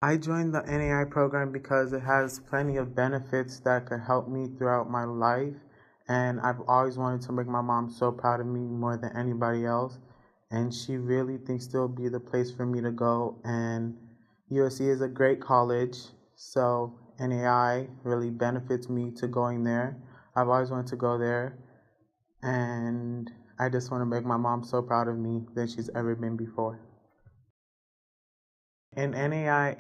I joined the NAI program because it has plenty of benefits that could help me throughout my life. And I've always wanted to make my mom so proud of me more than anybody else. And she really thinks it'll be the place for me to go. And USC is a great college, so NAI really benefits me to going there. I've always wanted to go there. And I just want to make my mom so proud of me than she's ever been before. In NAI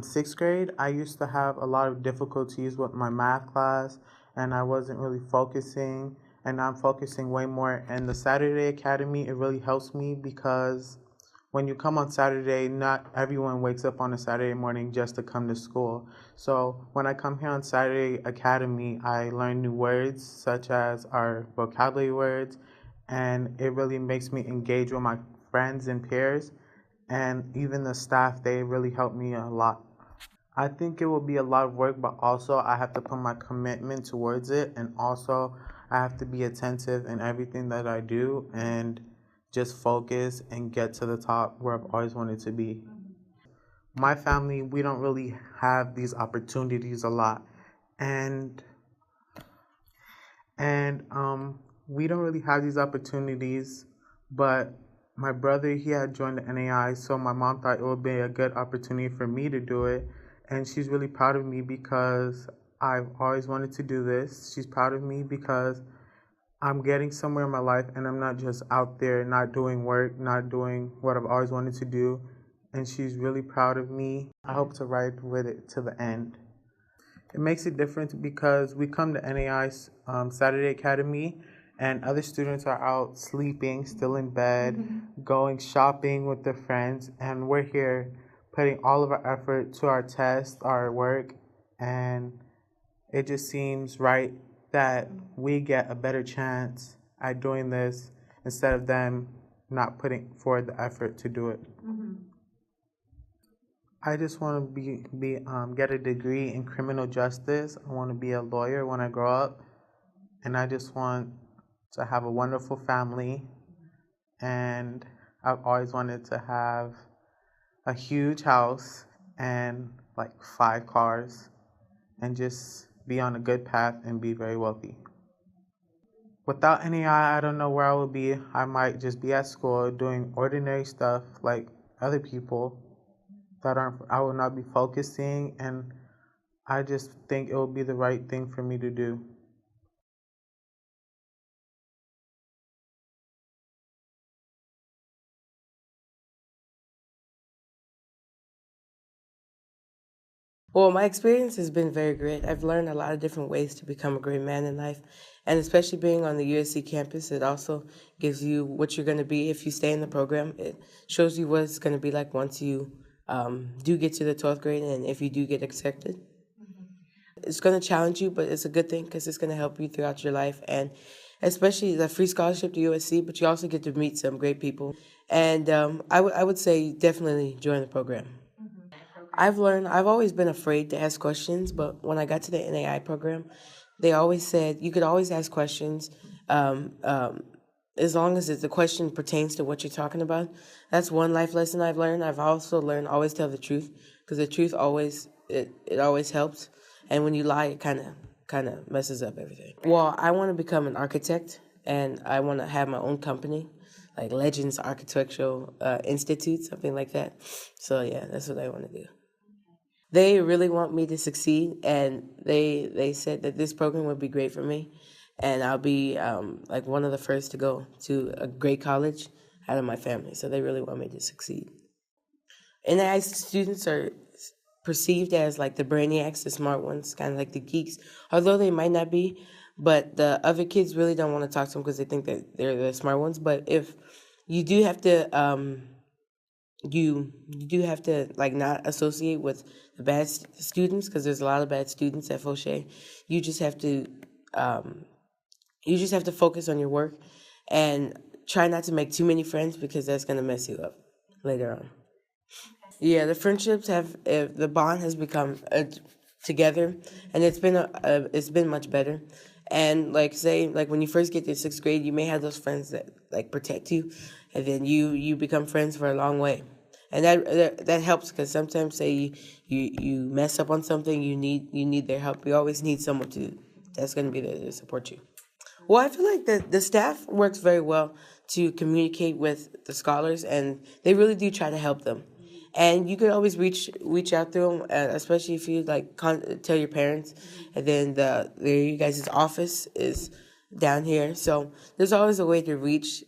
sixth grade, I used to have a lot of difficulties with my math class, and I wasn't really focusing. And I'm focusing way more. And the Saturday Academy, it really helps me because when you come on Saturday, not everyone wakes up on a Saturday morning just to come to school. So when I come here on Saturday Academy, I learn new words such as our vocabulary words, and it really makes me engage with my friends and peers, and even the staff, they really helped me a lot. I think it will be a lot of work, but also I have to put my commitment towards it, and also I have to be attentive in everything that I do and just focus and get to the top where I've always wanted to be. My family, we don't really have these opportunities a lot, and and we don't really have these opportunities, but my brother, he had joined the NAI, so my mom thought it would be a good opportunity for me to do it. And she's really proud of me because I've always wanted to do this. She's proud of me because I'm getting somewhere in my life and I'm not just out there not doing work, not doing what I've always wanted to do. And she's really proud of me. I hope to ride with it to the end. It makes it different because we come to NAI's Saturday Academy, and other students are out sleeping, still in bed, going shopping with their friends, and we're here putting all of our effort to our test, our work, and it just seems right that we get a better chance at doing this instead of them not putting forward the effort to do it. I just want to get a degree in criminal justice. I want to be a lawyer when I grow up, and I just want to have a wonderful family. And I've always wanted to have a huge house and like 5 cars, and just be on a good path and be very wealthy. Without any I don't know where I would be. I might just be at school doing ordinary stuff like other people that aren't. I will not be focusing, and I just think it will be the right thing for me to do. Well, my experience has been very great. I've learned a lot of different ways to become a great man in life. And especially being on the USC campus, it also gives you what you're going to be if you stay in the program. It shows you what it's going to be like once you do get to the 12th grade and if you do get accepted. It's going to challenge you, but it's a good thing because it's going to help you throughout your life. And especially the free scholarship to USC, but you also get to meet some great people. And I would say definitely join the program. I've always been afraid to ask questions, but when I got to the NAI program, they always said you could always ask questions um, um, as long as the question pertains to what you're talking about. That's one life lesson I've learned. I've also learned always tell the truth because the truth it always helps, and when you lie, it kind of messes up everything. Well, I want to become an architect, and I want to have my own company, like Legends Architectural Institute, something like that. So yeah, that's what I want to do. They really want me to succeed, and they said that this program would be great for me, and I'll be like one of the first to go to a great college out of my family. So they really want me to succeed. NII students are perceived as like the brainiacs, the smart ones, kind of like the geeks, although they might not be. But the other kids really don't want to talk to them because they think that they're the smart ones. But if you do have to you do have to like not associate with the bad students because there's a lot of bad students at Fauché. You just have to um, you just have to focus on your work and try not to make too many friends because that's gonna mess you up later on. Yeah, the friendships have the bond has become together, and it's been much better. And like say like when you first get to sixth grade, you may have those friends that like protect you, and then you become friends for a long way, and that helps because sometimes say you mess up on something, you need their help. You always need someone that's going to be there to support you. Well, I feel like the staff works very well to communicate with the scholars, and they really do try to help them. And you can always reach out to them, especially if you like tell your parents. And then you guys' office is down here, so there's always a way to reach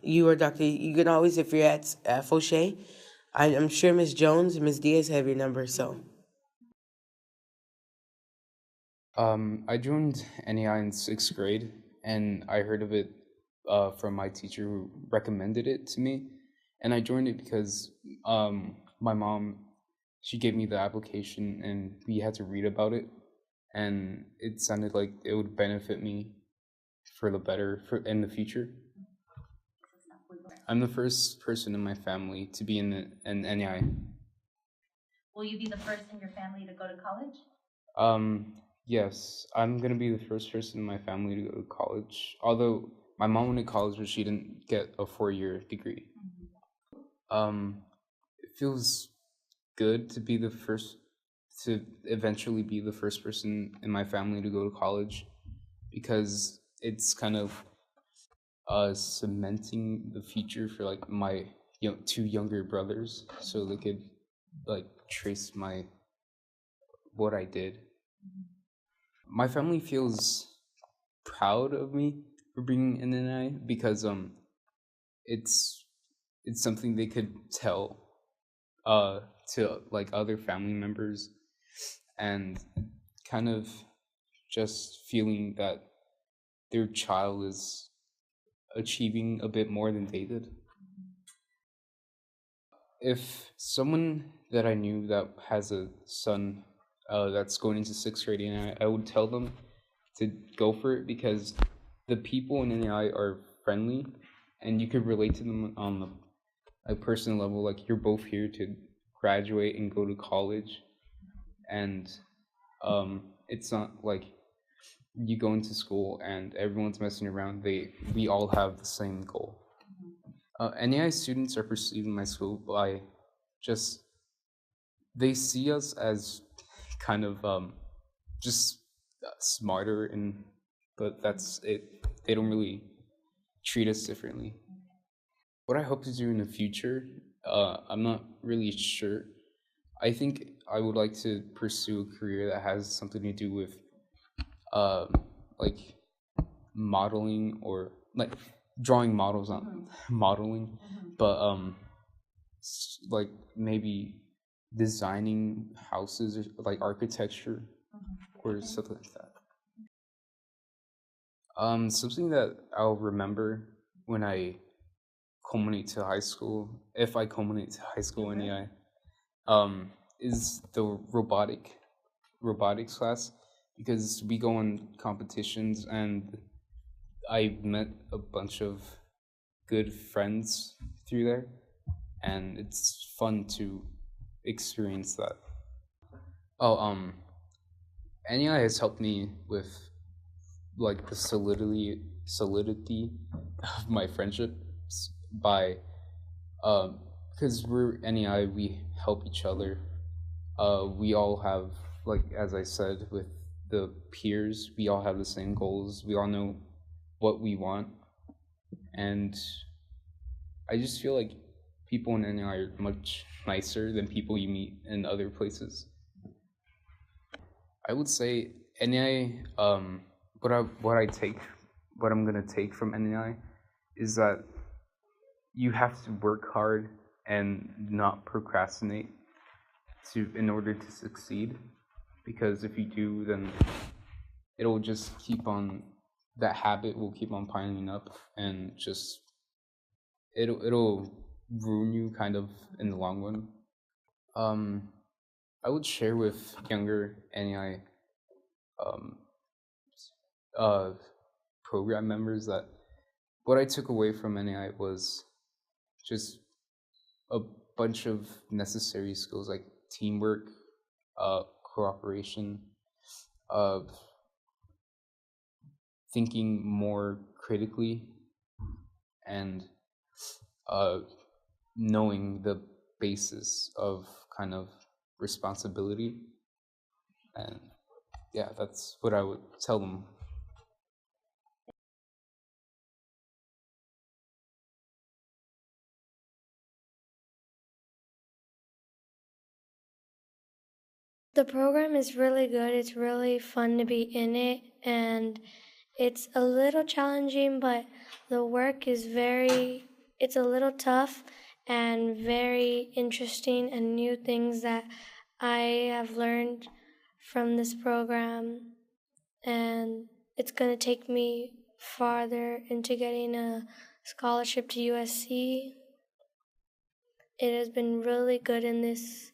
you or Doctor. You can always, if you're at Fauché, I'm sure Miss Jones and Miss Diaz have your number. So I joined NEI in sixth grade, and I heard of it from my teacher who recommended it to me. And I joined it because my mom, she gave me the application, and we had to read about it, and it sounded like it would benefit me for the better in the future. I'm the first person in my family to be in an NEI. Will you be the first in your family to go to college? Yes, I'm gonna be the first person in my family to go to college. Although my mom went to college, but she didn't get a 4-year degree. It feels good to be to eventually be the first person in my family to go to college, because it's kind of cementing the future for like my two younger brothers, so they could like trace what I did. My family feels proud of me for being an NI because it's something they could tell to like other family members, and kind of just feeling that their child is achieving a bit more than they did. If someone that I knew that has a son that's going into sixth grade, and I would tell them to go for it, because the people in NAI are friendly, and you could relate to them on a personal level. Like, you're both here to graduate and go to college, and it's not like you go into school and everyone's messing around. We all have the same goal. NAI students are perceived in my school by just, they see us as kind of just smarter, but that's it. They don't really treat us differently. What I hope to do in the future, I'm not really sure. I think I would like to pursue a career that has something to do with like modeling, or like drawing models, not modeling, but like maybe designing houses, or like architecture, or something like that. Something that I'll remember when I culminate to high school, if I culminate to high school in AI, is the robotics class, because we go on competitions, and I met a bunch of good friends through there, and it's fun to experience that. Oh, NEI has helped me with like the solidity of my friendships by because we're NEI, we help each other. We all have, like, as I said, with the peers, we all have the same goals. We all know what we want, and I just feel like people in NEI are much nicer than people you meet in other places. I would say NEI, what I'm gonna take from NEI is that you have to work hard and not procrastinate in order to succeed, because if you do, then it'll just keep on, that habit will keep on piling up, and just it'll ruin you kind of in the long run. I would share with younger NEI um, uh, program members that what I took away from NEI was just a bunch of necessary skills like teamwork, cooperation, uh, thinking more critically, and knowing the basis of kind of responsibility. And yeah, that's what I would tell them. The program is really good. It's really fun to be in it, and it's a little challenging, but the work is it's a little tough and very interesting, and new things that I have learned from this program. And it's going to take me farther into getting a scholarship to USC. It has been really good in this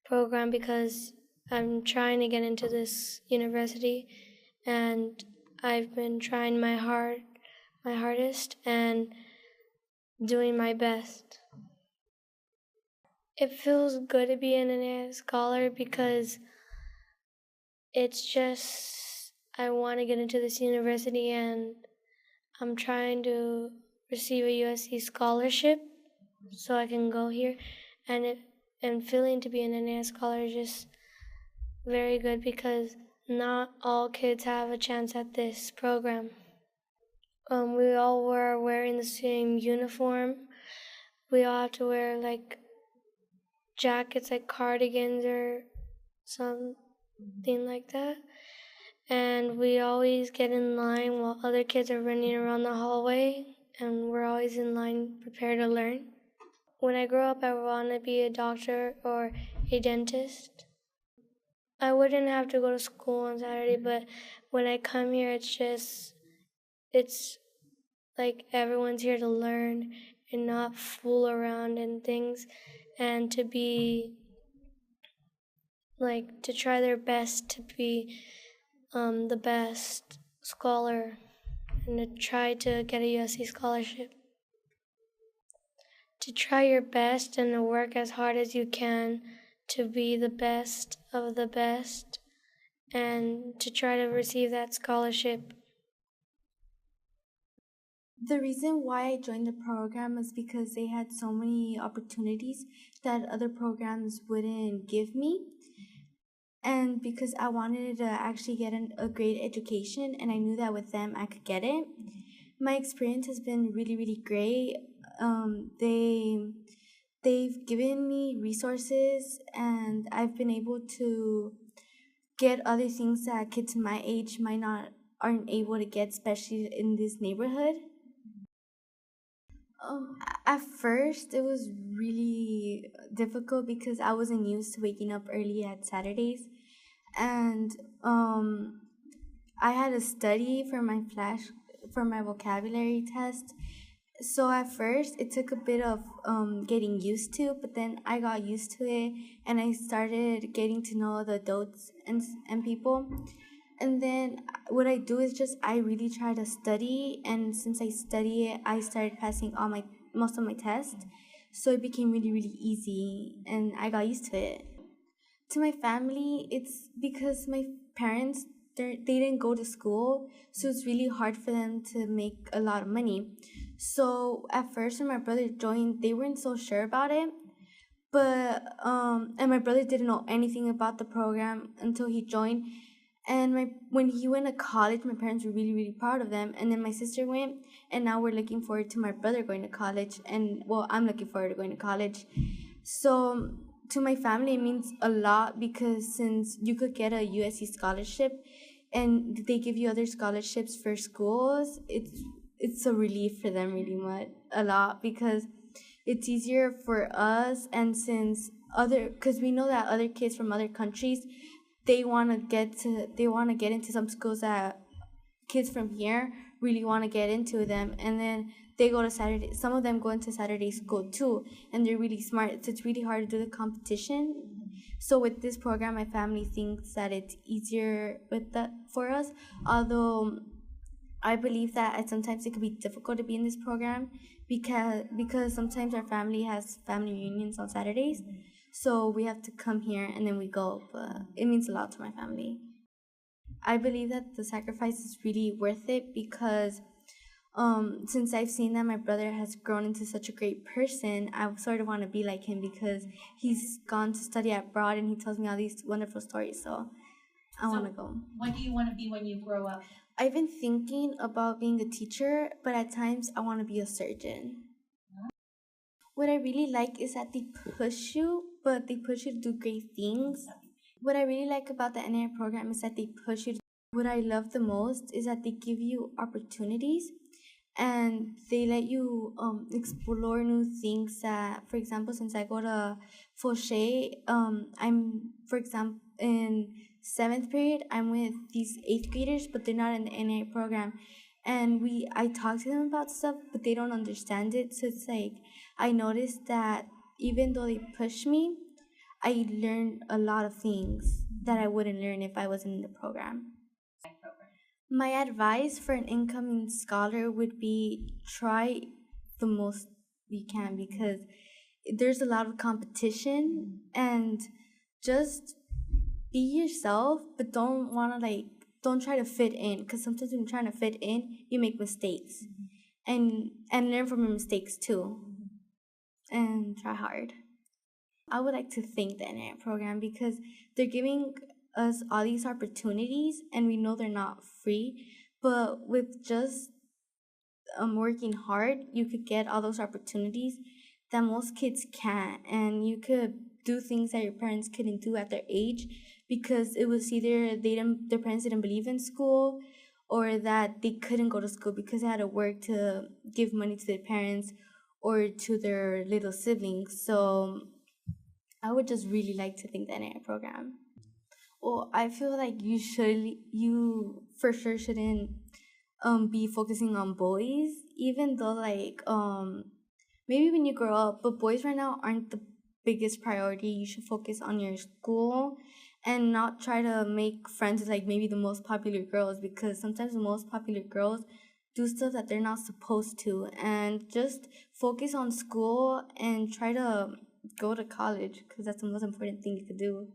program because I'm trying to get into this university, and I've been trying my hardest, and doing my best. It feels good to be an NAI scholar because it's just, I want to get into this university, and I'm trying to receive a USC scholarship so I can go here, and feeling to be an NAI scholar is just very good because not all kids have a chance at this program. We all were wearing the same uniform. We all have to wear like jackets, like cardigans or something like that. And we always get in line while other kids are running around the hallway, and we're always in line prepared to learn. When I grow up, I want to be a doctor or a dentist. I wouldn't have to go to school on Saturday, but when I come here, it's like everyone's here to learn and not fool around and things, and to be like to try their best to be the best scholar and to try to get a USC scholarship. To try your best and to work as hard as you can to be the best of the best and to try to receive that scholarship. The reason why I joined the program is because they had so many opportunities that other programs wouldn't give me. And because I wanted to actually get a great education, and I knew that with them I could get it. My experience has been really, really great. They've given me resources, and I've been able to get other things that kids my age aren't able to get, especially in this neighborhood. At first, it was really difficult because I wasn't used to waking up early at Saturdays, and I had to study for my vocabulary test. So at first, it took a bit of getting used to, but then I got used to it, and I started getting to know the adults and people. And then what I do is just I really try to study, and since I study it, I started passing most of my tests. So it became really, really easy, and I got used to it. To my family, it's because my parents they didn't go to school, so it's really hard for them to make a lot of money. So at first, when my brother joined, they weren't so sure about it. But and my brother didn't know anything about the program until he joined. And when he went to college, my parents were really, really proud of them. And then my sister went, and now we're looking forward to my brother going to college. And well, I'm looking forward to going to college. So to my family, it means a lot because since you could get a USC scholarship, and they give you other scholarships for schools, it's a relief for them a lot because it's easier for us. And because we know that other kids from other countries, they want to get into some schools that kids from here really want to get into them, and then they go to Saturday. Some of them go into Saturday school too, and they're really smart. So it's really hard to do the competition. So with this program, my family thinks that it's easier with that for us. Although I believe that sometimes it could be difficult to be in this program because sometimes our family has family reunions on Saturdays. So we have to come here and then we go, but it means a lot to my family. I believe that the sacrifice is really worth it because since I've seen that my brother has grown into such a great person, I sort of want to be like him because he's gone to study abroad and he tells me all these wonderful stories. So I want to go. What do you want to be when you grow up? I've been thinking about being a teacher, but at times I want to be a surgeon. What I really like is that they push you, but they push you to do great things. What I really like about the NAI program is that they push you. What I love the most is that they give you opportunities and they let you explore new things that, for example, since I go to Fauché, I'm, for example, in 7th period, I'm with these 8th graders, but they're not in the NA program. And I talk to them about stuff, but they don't understand it. So it's like, I noticed that even though they push me, I learned a lot of things that I wouldn't learn if I wasn't in the program. My advice for an incoming scholar would be try the most you can because there's a lot of competition and just be yourself, but don't try to fit in because sometimes when you're trying to fit in, you make mistakes and learn from your mistakes too and try hard. I would like to thank the NAI program because they're giving us all these opportunities and we know they're not free, but with just working hard, you could get all those opportunities that most kids can't, and you could do things that your parents couldn't do at their age because it was either their parents didn't believe in school or that they couldn't go to school because they had to work to give money to their parents or to their little siblings. So I would just really like to thank the NAI program. Well, I feel like you for sure shouldn't be focusing on boys, even though maybe when you grow up, but boys right now aren't the biggest priority. You should focus on your school and not try to make friends with maybe the most popular girls because sometimes the most popular girls do stuff that they're not supposed to, and just focus on school and try to go to college because that's the most important thing you could do.